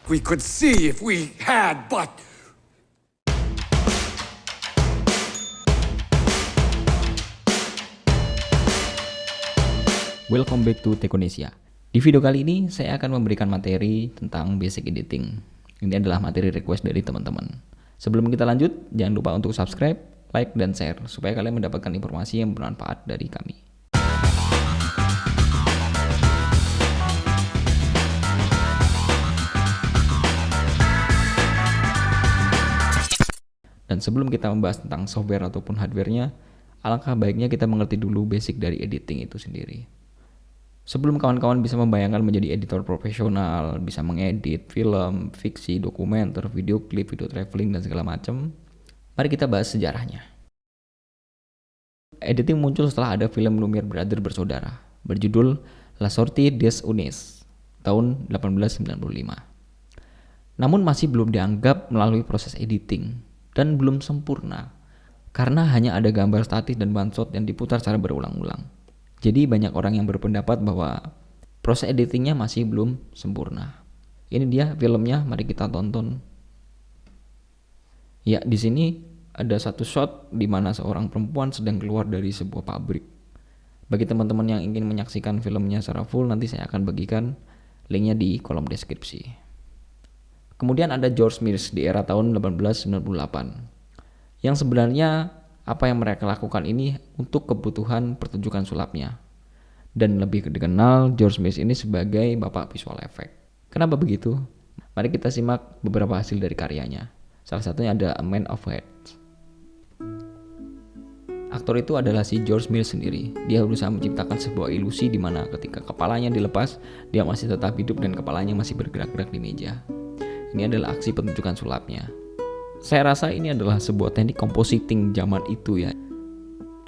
We could see if we had, but... Welcome back to Tekonesia. Di video kali ini saya akan memberikan materi tentang basic editing. Ini adalah materi request dari teman-teman. Sebelum kita lanjut, jangan lupa untuk subscribe, like, dan share supaya kalian mendapatkan informasi yang bermanfaat dari kami. Dan sebelum kita membahas tentang software ataupun hardware-nya, alangkah baiknya kita mengerti dulu basic dari editing itu sendiri. Sebelum kawan-kawan bisa membayangkan menjadi editor profesional, bisa mengedit film, fiksi, dokumenter, video klip, video traveling, dan segala macam, mari kita bahas sejarahnya. Editing muncul setelah ada film Lumière Brothers bersaudara, berjudul La Sortie des Unis, tahun 1895. Namun masih belum dianggap melalui proses editing, dan belum sempurna, karena hanya ada gambar statis dan one-shot yang diputar secara berulang-ulang. Jadi banyak orang yang berpendapat bahwa proses editingnya masih belum sempurna. Ini dia filmnya, mari kita tonton. Ya, di sini ada satu shot di mana seorang perempuan sedang keluar dari sebuah pabrik. Bagi teman-teman yang ingin menyaksikan filmnya secara full, nanti saya akan bagikan linknya di kolom deskripsi. Kemudian ada George Mills di era tahun 1898. Yang sebenarnya apa yang mereka lakukan ini untuk kebutuhan pertunjukan sulapnya. Dan lebih dikenal George Mills ini sebagai bapak visual effect. Kenapa begitu? Mari kita simak beberapa hasil dari karyanya. Salah satunya ada A Man of Heads. Aktor itu adalah si George Mills sendiri. Dia berusaha menciptakan sebuah ilusi di mana ketika kepalanya dilepas, dia masih tetap hidup dan kepalanya masih bergerak-gerak di meja. Ini adalah aksi pertunjukan sulapnya. Saya rasa ini adalah sebuah teknik compositing zaman itu ya.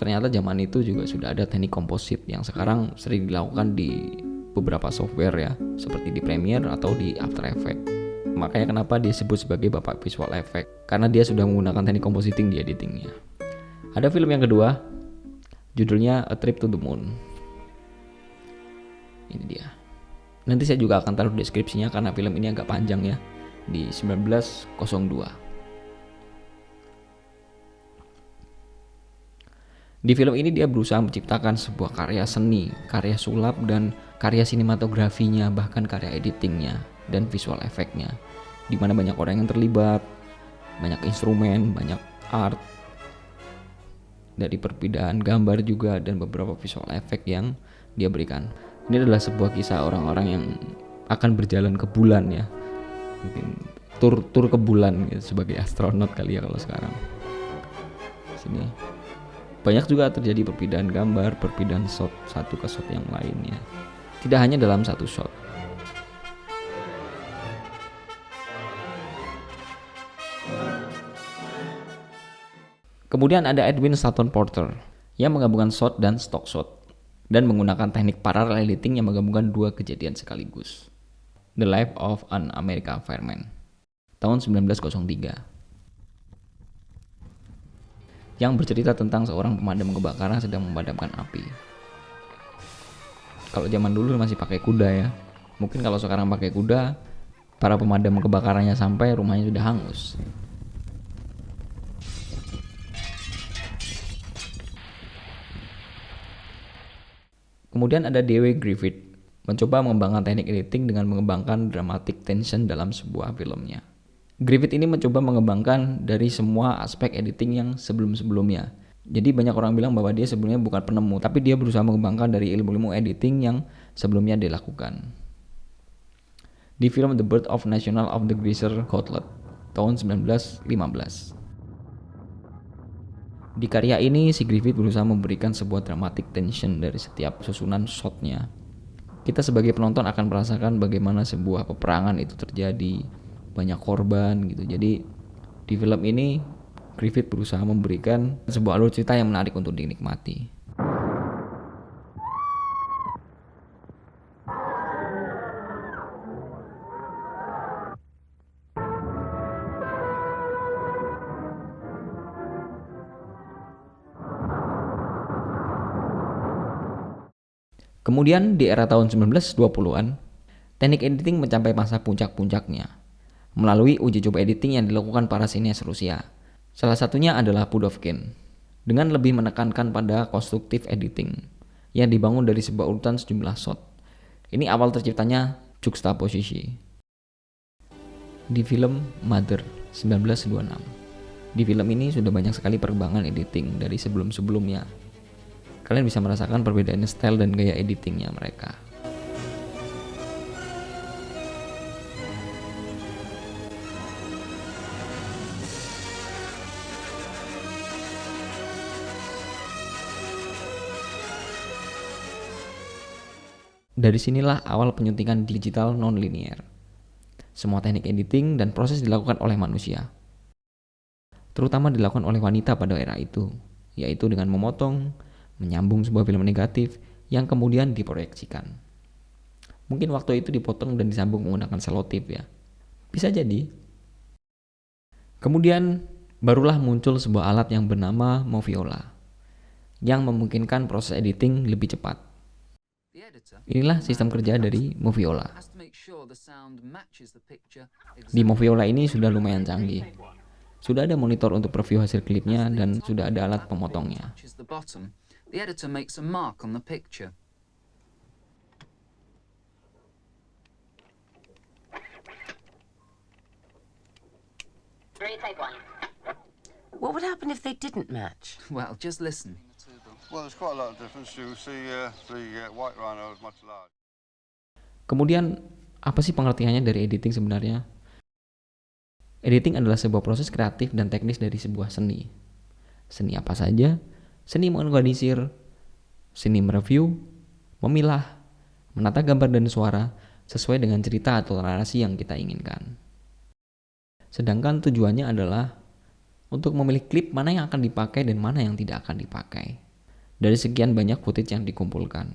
Ternyata zaman itu juga sudah ada teknik komposit yang sekarang sering dilakukan di beberapa software ya, seperti di Premiere atau di After Effects. Makanya kenapa dia disebut sebagai bapak visual effect, karena dia sudah menggunakan teknik compositing di editingnya. Ada film yang kedua, judulnya A Trip to the Moon. Ini dia. Nanti saya juga akan taruh deskripsinya karena film ini agak panjang ya. Di 1902. Di film ini dia berusaha menciptakan sebuah karya seni, karya sulap dan karya sinematografinya, bahkan karya editingnya dan visual efeknya, di mana banyak orang yang terlibat, banyak instrumen, banyak art, dari perbedaan gambar juga dan beberapa visual efek yang dia berikan. Ini adalah sebuah kisah orang-orang yang akan berjalan ke bulan ya. Mungkin tur ke bulan gitu, sebagai astronot kali ya kalau sekarang. Sini banyak juga terjadi perbedaan gambar, perbedaan shot satu ke shot yang lainnya. Tidak hanya dalam satu shot. Kemudian ada Edwin Stanton Porter yang menggabungkan shot dan stock shot dan menggunakan teknik parallel editing yang menggabungkan dua kejadian sekaligus. The Life of an American Fireman tahun 1903 yang bercerita tentang seorang pemadam kebakaran sedang memadamkan api. Kalau zaman dulu masih pakai kuda ya. Mungkin kalau sekarang pakai kuda, para pemadam kebakarannya sampai rumahnya sudah hangus. Kemudian ada Dewi Griffith mencoba mengembangkan teknik editing dengan mengembangkan dramatic tension dalam sebuah filmnya. Griffith ini mencoba mengembangkan dari semua aspek editing yang sebelum-sebelumnya. Jadi banyak orang bilang bahwa dia sebelumnya bukan penemu, tapi dia berusaha mengembangkan dari ilmu-ilmu editing yang sebelumnya dilakukan. Di film The Birth of National of the Greaser Gauntlet tahun 1915. Di karya ini, si Griffith berusaha memberikan sebuah dramatic tension dari setiap susunan shotnya. Kita sebagai penonton akan merasakan bagaimana sebuah peperangan itu terjadi, banyak korban gitu. Jadi di film ini Griffith berusaha memberikan sebuah alur cerita yang menarik untuk dinikmati. Kemudian di era tahun 1920-an, teknik editing mencapai masa puncak-puncaknya. melalui uji coba editing yang dilakukan para sinias Rusia. Salah satunya adalah Pudovkin, dengan lebih menekankan pada konstruktif editing yang dibangun dari sebuah urutan sejumlah shot. Ini awal terciptanya juxtaposisi. Di film Mother 1926. Di film ini sudah banyak sekali perkembangan editing dari sebelum-sebelumnya. Kalian bisa merasakan perbedaan style dan gaya editingnya mereka. Dari sinilah awal penyuntingan digital non-linear. Semua teknik editing dan proses dilakukan oleh manusia. Terutama dilakukan oleh wanita pada era itu, yaitu dengan memotong, menyambung sebuah film negatif yang kemudian diproyeksikan. Mungkin waktu itu dipotong dan disambung menggunakan selotip ya. Bisa jadi. Kemudian barulah muncul sebuah alat yang bernama Moviola, yang memungkinkan proses editing lebih cepat. Inilah sistem kerja dari Moviola. Di Moviola ini sudah lumayan canggih. Sudah ada monitor untuk preview hasil klipnya dan sudah ada alat pemotongnya. What would happen if they didn't match? Well, just listen. Well, there's quite a lot of difference. You see, the white rhino is much larger. Kemudian, apa sih pengertiannya dari editing sebenarnya? Editing adalah sebuah proses kreatif dan teknis dari sebuah seni. Seni apa saja? Seni mengorganisir, seni mereview, memilah, menata gambar dan suara sesuai dengan cerita atau narasi yang kita inginkan. Sedangkan tujuannya adalah untuk memilih klip mana yang akan dipakai dan mana yang tidak akan dipakai. Dari sekian banyak footage yang dikumpulkan.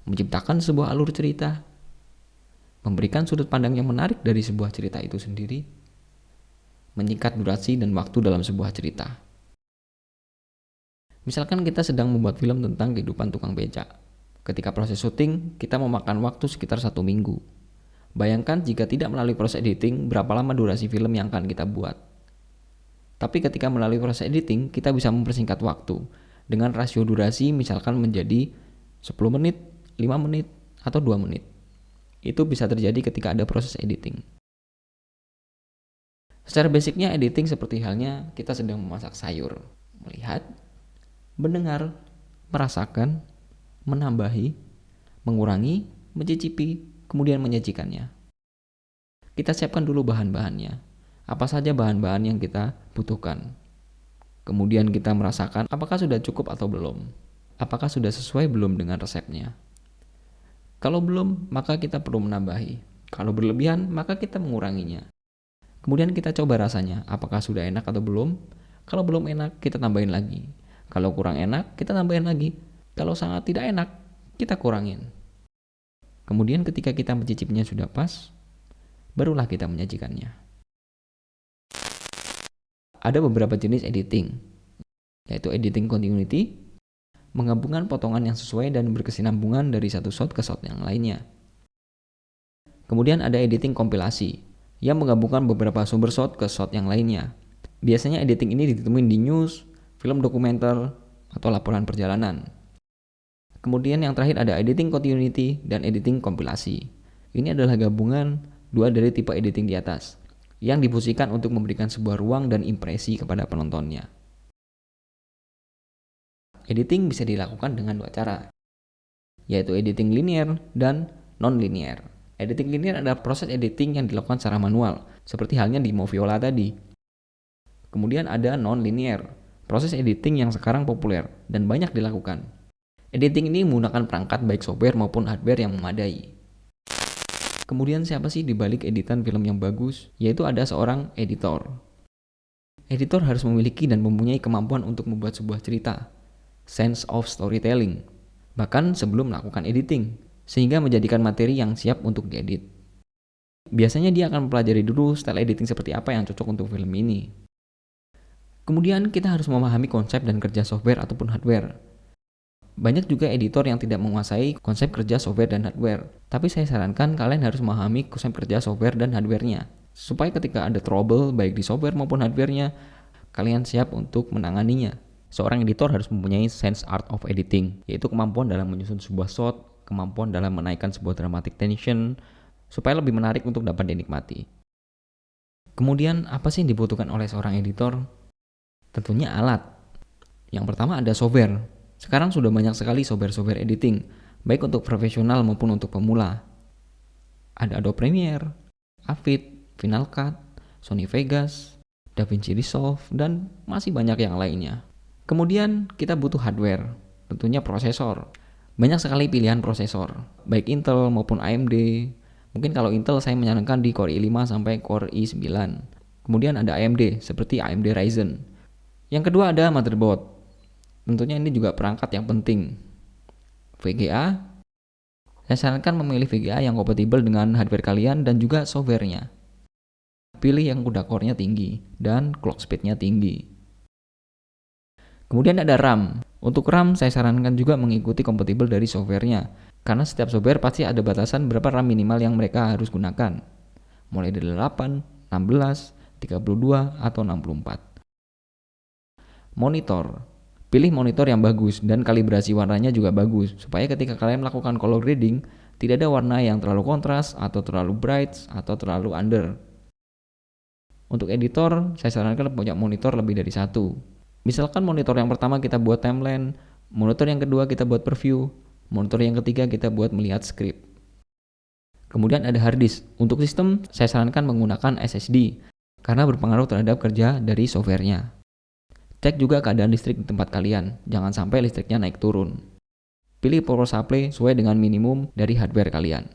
Menciptakan sebuah alur cerita, memberikan sudut pandang yang menarik dari sebuah cerita itu sendiri, menyingkat durasi dan waktu dalam sebuah cerita. Misalkan kita sedang membuat film tentang kehidupan tukang becak. Ketika proses syuting, kita memakan waktu sekitar 1 minggu. Bayangkan jika tidak melalui proses editing, berapa lama durasi film yang akan kita buat. Tapi ketika melalui proses editing, kita bisa mempersingkat waktu dengan rasio durasi misalkan menjadi 10 menit, 5 menit, atau 2 menit. Itu bisa terjadi ketika ada proses editing. Secara basicnya editing seperti halnya kita sedang memasak sayur. Melihat, mendengar, merasakan, menambahi, mengurangi, mencicipi, kemudian menyajikannya. Kita siapkan dulu bahan-bahannya. Apa saja bahan-bahan yang kita butuhkan. Kemudian kita merasakan apakah sudah cukup atau belum. Apakah sudah sesuai belum dengan resepnya. Kalau belum, maka kita perlu menambahi. Kalau berlebihan, maka kita menguranginya. Kemudian kita coba rasanya, apakah sudah enak atau belum. Kalau belum enak, kita tambahin lagi. Kalau kurang enak, kita tambahin lagi. Kalau sangat tidak enak, kita kurangin. Kemudian ketika kita mencicipnya sudah pas, barulah kita menyajikannya. Ada beberapa jenis editing, yaitu editing continuity, menggabungkan potongan yang sesuai dan berkesinambungan dari satu shot ke shot yang lainnya. Kemudian ada editing kompilasi, yang menggabungkan beberapa sumber shot ke shot yang lainnya. Biasanya editing ini ditemuin di news, film dokumenter, atau laporan perjalanan. Kemudian yang terakhir ada editing continuity dan editing kompilasi. Ini adalah gabungan dua dari tipe editing di atas, yang difungsikan untuk memberikan sebuah ruang dan impresi kepada penontonnya. Editing bisa dilakukan dengan 2 cara, yaitu editing linear dan non-linear. Editing linear adalah proses editing yang dilakukan secara manual, seperti halnya di Moviola tadi. Kemudian ada non-linear, proses editing yang sekarang populer dan banyak dilakukan. Editing ini menggunakan perangkat baik software maupun hardware yang memadai. Kemudian siapa sih dibalik editan film yang bagus? Yaitu ada seorang editor. Editor harus memiliki dan mempunyai kemampuan untuk membuat sebuah cerita, sense of storytelling, bahkan sebelum melakukan editing, sehingga menjadikan materi yang siap untuk diedit. Biasanya dia akan mempelajari dulu style editing seperti apa yang cocok untuk film ini. Kemudian kita harus memahami konsep dan kerja software ataupun hardware. Banyak juga editor yang tidak menguasai konsep kerja software dan hardware, tapi saya sarankan kalian harus memahami konsep kerja software dan hardware-nya. supaya ketika ada trouble baik di software maupun hardware-nya, kalian siap untuk menanganinya. Seorang editor harus mempunyai sense art of editing, yaitu kemampuan dalam menyusun sebuah shot, kemampuan dalam menaikkan sebuah dramatic tension, supaya lebih menarik untuk dapat dinikmati. Kemudian, apa sih yang dibutuhkan oleh seorang editor? Tentunya alat. Yang pertama ada software. Sekarang sudah banyak sekali software editing, baik untuk profesional maupun untuk pemula. Ada Adobe Premiere, Avid, Final Cut, Sony Vegas, DaVinci Resolve, dan masih banyak yang lainnya. Kemudian kita butuh hardware, tentunya prosesor. Banyak sekali pilihan prosesor, baik Intel maupun AMD. Mungkin kalau Intel saya menyarankan di Core i5 sampai Core i9. Kemudian ada AMD, seperti AMD Ryzen. Yang kedua ada motherboard. Tentunya ini juga perangkat yang penting. VGA, saya sarankan memilih VGA yang kompatibel dengan hardware kalian dan juga softwarenya. Pilih yang CUDA core-nya tinggi dan clock speed-nya tinggi. Kemudian ada RAM. Untuk RAM saya sarankan juga mengikuti kompatibel dari softwarenya, karena setiap software pasti ada batasan berapa RAM minimal yang mereka harus gunakan. Mulai dari 8, 16, 32, atau 64. Monitor. Pilih monitor yang bagus dan kalibrasi warnanya juga bagus, supaya ketika kalian melakukan color grading, tidak ada warna yang terlalu kontras atau terlalu bright atau terlalu under. Untuk editor, saya sarankan punya monitor lebih dari satu. Misalkan monitor yang pertama kita buat timeline, monitor yang kedua kita buat preview, monitor yang ketiga kita buat melihat script. Kemudian ada hard disk. Untuk sistem, saya sarankan menggunakan SSD, karena berpengaruh terhadap kerja dari softwarenya. Cek juga keadaan listrik di tempat kalian, jangan sampai listriknya naik turun. Pilih power supply sesuai dengan minimum dari hardware kalian.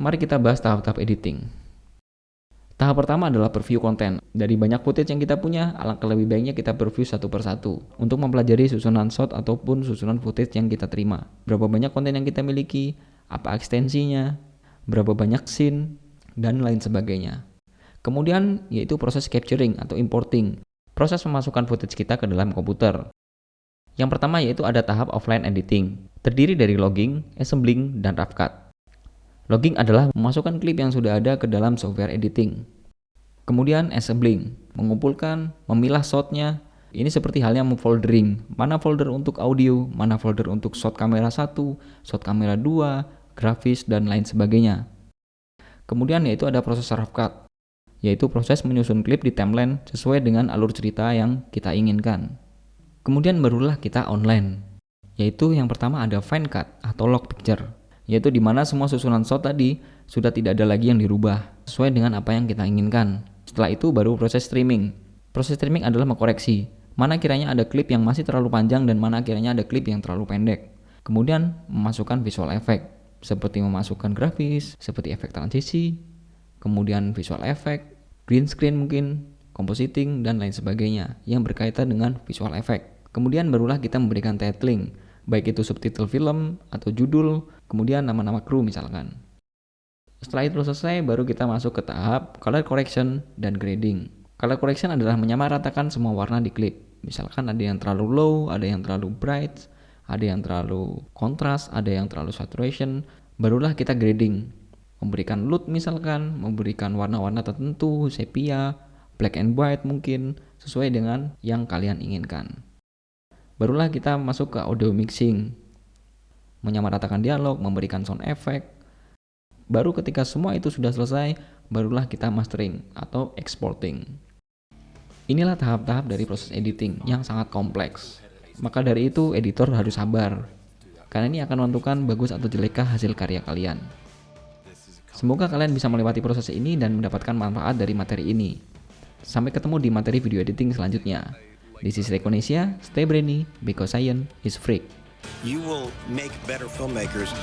Mari kita bahas tahap-tahap editing. Tahap pertama adalah preview konten. Dari banyak footage yang kita punya, alangkah lebih baiknya kita preview satu persatu untuk mempelajari susunan shot ataupun susunan footage yang kita terima. Berapa banyak konten yang kita miliki, apa ekstensinya, berapa banyak scene, dan lain sebagainya. Kemudian yaitu proses capturing atau importing, proses memasukkan footage kita ke dalam komputer. Yang pertama yaitu ada tahap offline editing, terdiri dari logging, assembling, dan rough cut. Logging adalah memasukkan klip yang sudah ada ke dalam software editing. Kemudian assembling, mengumpulkan, memilah shotnya. Ini seperti halnya memfoldering, mana folder untuk audio, mana folder untuk shot kamera 1, shot kamera 2, grafis, dan lain sebagainya. Kemudian yaitu ada proses rough cut, yaitu proses menyusun klip di timeline sesuai dengan alur cerita yang kita inginkan. Kemudian barulah kita online, yaitu yang pertama ada fine cut atau log picture, yaitu di mana semua susunan shot tadi sudah tidak ada lagi yang dirubah sesuai dengan apa yang kita inginkan. Setelah itu baru proses streaming. Proses streaming adalah mengkoreksi mana kiranya ada klip yang masih terlalu panjang dan mana kiranya ada klip yang terlalu pendek. Kemudian memasukkan visual effect seperti memasukkan grafis, seperti efek transisi, kemudian visual effect, green screen mungkin, compositing, dan lain sebagainya yang berkaitan dengan visual effect. Kemudian barulah kita memberikan titling, baik itu subtitle film atau judul, kemudian nama-nama kru misalkan. Setelah itu selesai, baru kita masuk ke tahap color correction dan grading. Color correction adalah menyamaratakan semua warna di klip. Misalkan ada yang terlalu low, ada yang terlalu bright, ada yang terlalu kontras, ada yang terlalu saturation. Barulah kita grading, memberikan LUT misalkan, memberikan warna-warna tertentu, sepia, black and white mungkin, sesuai dengan yang kalian inginkan. Barulah kita masuk ke audio mixing, menyamaratakan dialog, memberikan sound effect. Baru ketika semua itu sudah selesai, barulah kita mastering atau exporting. Inilah tahap-tahap dari proses editing yang sangat kompleks. Maka dari itu editor harus sabar, karena ini akan menentukan bagus atau jelekkah hasil karya kalian. Semoga kalian bisa melewati proses ini dan mendapatkan manfaat dari materi ini. Sampai ketemu di materi video editing selanjutnya. This is Rekonesia, stay brainy because science is free. You will make better filmmakers.